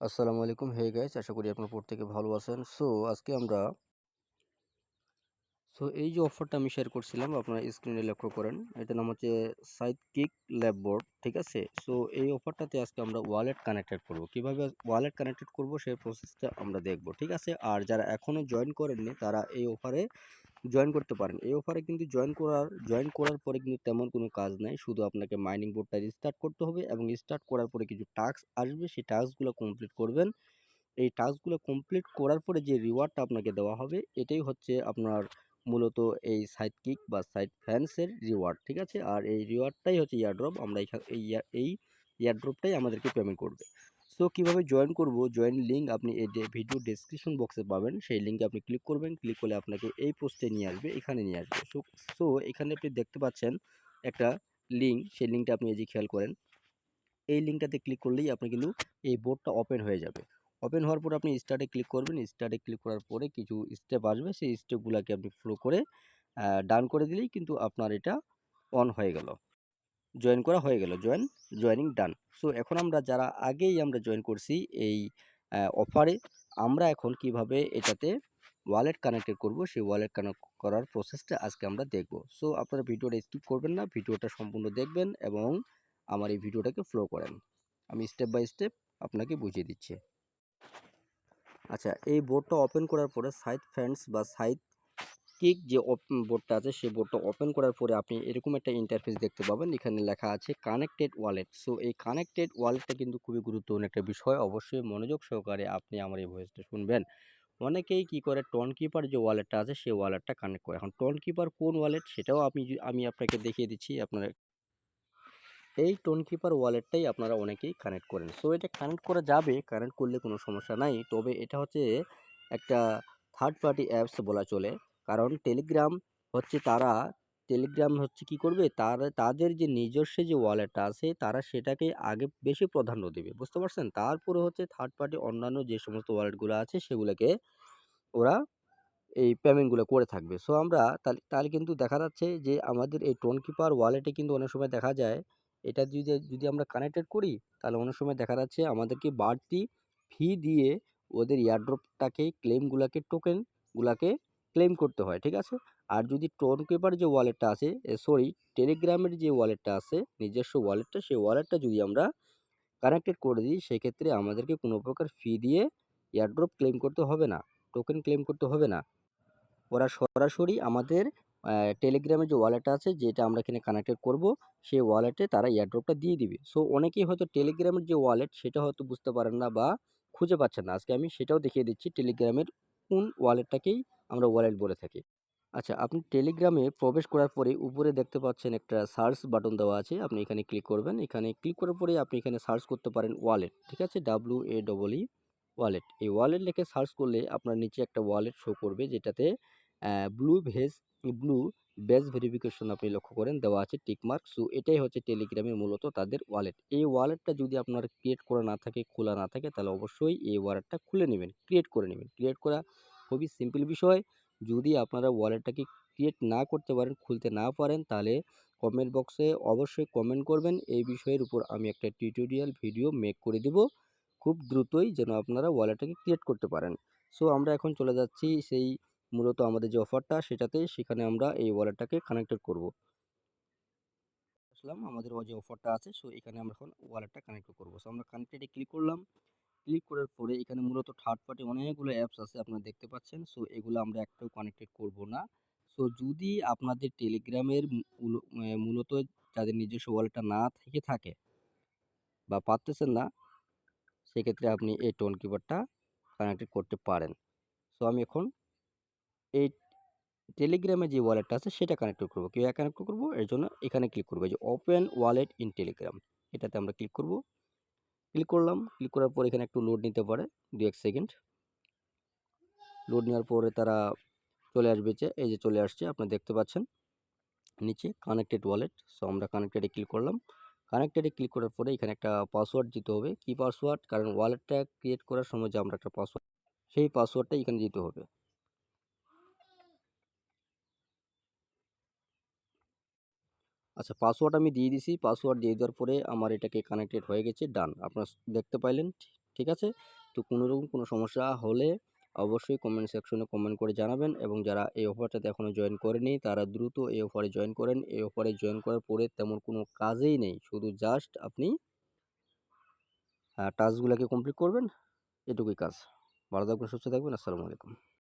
আসসালামু আলাইকুম। Hey guys, আশা করি আপনারা প্রত্যেকে ভালো আছেন। আজকে আমরা এই যে অফারটা আমি শেয়ার করছিলাম আপনারা স্ক্রিনে লক্ষ্য করেন। এটার নাম হচ্ছে সাইডকিক ল্যাব বোর্ড, ঠিক আছে? এই অফারটাতে আজকে আমরা ওয়ালেট কানেক্টেড করব। কিভাবে ওয়ালেট কানেক্টেড করব সেই প্রসেসটা আমরা দেখব, ঠিক আছে? আর যারা এখনো জয়েন করেননি তারা এই অফারে জয়েন করতে পারেন। এই অফারে কিন্তু জয়েন করার পরে কিন্তু তেমন কোনো কাজ নাই। শুধু আপনাকে মাইনিং বোর্ডটা রিস্টার্ট করতে হবে এবং রিস্টার্ট করার পরে কিছু টাস্ক আসবে, সেই টাস্কগুলো কমপ্লিট করবেন। এই টাস্কগুলো কমপ্লিট করার পরে যে রিওয়ার্ডটা আপনাকে দেওয়া হবে এটাই হচ্ছে আপনার মূলত এই সাইড কিক বা সাইড ফ্যান্সের রিওয়ার্ড, ঠিক আছে? আর এই রিওয়ার্ডটাই হচ্ছে ইয়ারড্রপ। আমরা এই ইয়ারড্রপটাই আমাদেরকে পেমেন্ট করবে। কিভাবে জয়েন করব? জয়েন লিঙ্ক আপনি এই ভিডিও ডেসক্রিপশন বক্সে পাবেন। সেই লিঙ্কে আপনি ক্লিক করবেন। ক্লিক করলে আপনাকে এই পোস্টে নিয়ে আসবে, এখানে নিয়ে আসবে। এখানে আপনি দেখতে পাচ্ছেন একটা লিঙ্ক। সেই লিঙ্কটা আপনি এই যে খেয়াল করেন। এই লিঙ্কটাতে ক্লিক করলেই আপনি কিন্তু এই বোর্ডটা ওপেন হয়ে যাবে। ওপেন হওয়ার পর আপনি স্টার্টে ক্লিক করবেন। স্টার্টে ক্লিক করার পরে কিছু স্টেপ আসবে, সেই স্টেপগুলোকে আপনি ফলো করে ডান করে দিলেই কিন্তু আপনার এটা অন হয়ে গেল। জয়েন করা হয়ে গেল। জয়েনিং ডান। এখন আমরা যারা আগেই আমরা জয়েন করছি এই অফারে, আমরা এখন কিভাবে এটাতে ওয়ালেট কানেক্টেড করব সেই ওয়ালেট কানেক্ট করার প্রসেসটা আজকে আমরা দেখব। আপনারা ভিডিওটা স্কিপ করবেন না, ভিডিওটা সম্পূর্ণ দেখবেন এবং আমার এই ভিডিওটাকে ফলো করেন। আমি স্টেপ বাই স্টেপ আপনাকে বুঝিয়ে দিচ্ছি। আচ্ছা, এই বোর্ডটা ওপেন করার পরে সাইড ফ্রেন্ডস বা সাইড কিক যে বোর্ডটা আছে সেই বোর্ডটা ওপেন করার পরে আপনি এরকম একটা ইন্টারফেস দেখতে পাবেন। এখানে লেখা আছে কানেক্টেড ওয়ালেট। এই কানেক্টেড ওয়ালেটটা কিন্তু খুবই গুরুত্বপূর্ণ একটা বিষয়। অবশ্যই মনোযোগ সহকারে আপনি আমার এই ভয়েসটা শুনবেন। অনেকেই কি করে, টোন কিপার যে ওয়ালেটটা আছে সেই ওয়ালেটটা কানেক্ট করে। এখন টোন কিপার কোন ওয়ালেট সেটাও আমি আপনাকে দেখিয়ে দিচ্ছি। আপনারা এই টোন কিপার ওয়ালেটটাই আপনারা অনেকেই কানেক্ট করেন। এটা কানেক্ট করা যাবে, কানেক্ট করলে কোনো সমস্যা নাই। তবে এটা হচ্ছে একটা থার্ড পার্টি অ্যাপস বলা চলে। কারণ টেলিগ্রাম হচ্ছে কি করবে, তাদের যে নিজস্ব যে ওয়ালেটটা আছে তারা সেটাকে আগে বেশি প্রাধান্য দেবে, বুঝতে পারছেন? তারপরে হচ্ছে থার্ড পার্টি অন্যান্য যে সমস্ত ওয়ালেটগুলো আছে সেগুলোকে ওরা এই পেমেন্টগুলো করে থাকবে। আমরা তাহলে কিন্তু দেখা যাচ্ছে যে আমাদের এই টোন কিপার ওয়ালেটে কিন্তু অনেক সময় দেখা যায় এটা যদি আমরা কানেক্টেড করি, তাহলে অনেক সময় দেখা যাচ্ছে আমাদেরকে বাড়তি ফি দিয়ে ওদের এয়ারড্রপটাকে টোকেনগুলাকে ক্লেম করতে হয়, ঠিক আছে? আর যদি টোন কিপার যে ওয়ালেটটা আছে, সরি, টেলিগ্রামের যে ওয়ালেটটা আছে নিজস্ব ওয়ালেটটা, সেই ওয়ালেটটা যদি আমরা কানেক্টেড করে দিই সেক্ষেত্রে আমাদেরকে কোনো প্রকার ফি দিয়ে এয়ারড্রপ ক্লেম করতে হবে না, টোকেন ক্লেম করতে হবে না। ওরা সরাসরি আমাদের টেলিগ্রামের যে ওয়ালেট আছে যেটা আমরা এখানে কানেক্টেড করব সেই ওয়ালেটে তারা এয়ারড্রপটা দিয়ে দিবে। অনেকেই হয়তো টেলিগ্রামের যে ওয়ালেট সেটা হয়তো বুঝতে পারেন না বা খুঁজে পাচ্ছেন না। আজকে আমি সেটাও দেখিয়ে দিচ্ছি টেলিগ্রামের কোন ওয়ালেটটাকেই আমরা ওয়ালেট বলে থাকি। আচ্ছা, আপনি টেলিগ্রামে প্রবেশ করার পরে উপরে দেখতে পাচ্ছেন একটা সার্চ বাটন দেওয়া আছে। আপনি এখানে ক্লিক করবেন। এখানে ক্লিক করার পরে আপনি এখানে সার্চ করতে পারেন ওয়ালেট, ঠিক আছে? WAEE wallet. এই ওয়ালেট লিখে সার্চ করলে আপনার নিচে একটা ওয়ালেট শো করবে যেটাতে ব্লু ভেজ ব্লু বেজ ভেরিফিকেশন আপনি লক্ষ্য করেন দেওয়া আছে টিক মার্ক। এটাই হচ্ছে টেলিগ্রামের মূলত তাদের ওয়ালেট। এই ওয়ালেটটা যদি আপনার ক্রিয়েট করা না থাকে, খোলা না থাকে, তাহলে অবশ্যই এই ওয়ালেটটা খুলে নেবেন, ক্রিয়েট করে নেবেন। ক্রিয়েট করা খুবই সিম্পল বিষয়। যদি আপনারা ওয়ালেটটাকে ক্রিয়েট না করতে পারেন, খুলতে না পারেন, তাহলে কমেন্ট বক্সে অবশ্যই কমেন্ট করবেন। এই বিষয়ের উপর আমি একটা টিউটোরিয়াল ভিডিও মেক করে দিব খুব দ্রুতই, যেন আপনারা ওয়ালেটটাকে ক্রিয়েট করতে পারেন। আমরা এখন চলে যাচ্ছি সেই মূলত আমাদের যে অফারটা সেটাতে, সেখানে আমরা এই ওয়ালেটটাকে কানেক্টেড করব। আসলাম আমাদের যে অফারটা আছে, এখানে আমরা এখন ওয়ালেটটা কানেক্ট করব। আমরা কানেক্টেডে ক্লিক করলাম। ক্লিক করার পরে এখানে মূলত থার্ড পার্টি অনেকগুলো অ্যাপস আছে আপনারা দেখতে পাচ্ছেন। এগুলো আমরা একটাও কানেক্টেড করব না। যদি আপনাদের টেলিগ্রামের মূলত যাদের নিজস্ব ওয়ালেটটা না থেকে থাকে বা পারতেছেন না, সেক্ষেত্রে আপনি এই টোন কিপারটা কানেক্টেড করতে পারেন। আমি এখন এই টেলিগ্রামে যে ওয়ালেটটা আছে সেটা কানেক্ট করব। কীভাবে কানেক্ট করব? এর জন্য এখানে ক্লিক করব, এই যে ওপেন ওয়ালেট ইন টেলিগ্রাম, এটাতে আমরা ক্লিক করব। ক্লিক করলাম। ক্লিক করার পর এখানে একটু লোড নিতে পারে 2-1 সেকেন্ড। লোড নেওয়ার পরে তারা চলে আসবে, যে এই যে চলে আসছে, আপনারা দেখতে পাচ্ছেন নিচে কানেক্টেড ওয়ালেট। আমরা কানেক্টেডে ক্লিক করলাম। কানেক্টেডে ক্লিক করার পরে এখানে একটা পাসওয়ার্ড দিতে হবে। কি পাসওয়ার্ড? কারণ ওয়ালেটটা ক্রিয়েট করার সময় যে আমরা একটা পাসওয়ার্ড, সেই পাসওয়ার্ডটা এখানে দিতে হবে। আচ্ছা, পাসওয়ার্ড আমি দিয়ে দিছি। পাসওয়ার্ড দিয়ে দেওয়ার পরে আমার এটাকে কানেক্টেড হয়ে গেছে, ডান। আপনারা দেখতে পাইলেন। ঠিক আছে? তো কোনোরকম কোনো সমস্যা হলে অবশ্যই কমেন্ট সেকশনে কমেন্ট করে জানাবেন, এবং যারা এই অফারটাতে এখনও জয়েন করেনি তারা দ্রুত এই অফারে জয়েন করেন। এই অফারে জয়েন করার পরে তেমন কোনো কাজেই নেই, শুধু জাস্ট আপনি টাস্কগুলোকে কমপ্লিট করবেন, এটুকুই কাজ। ভালো থাকবেন, সুস্থ থাকবেন। আসসালামু আলাইকুম।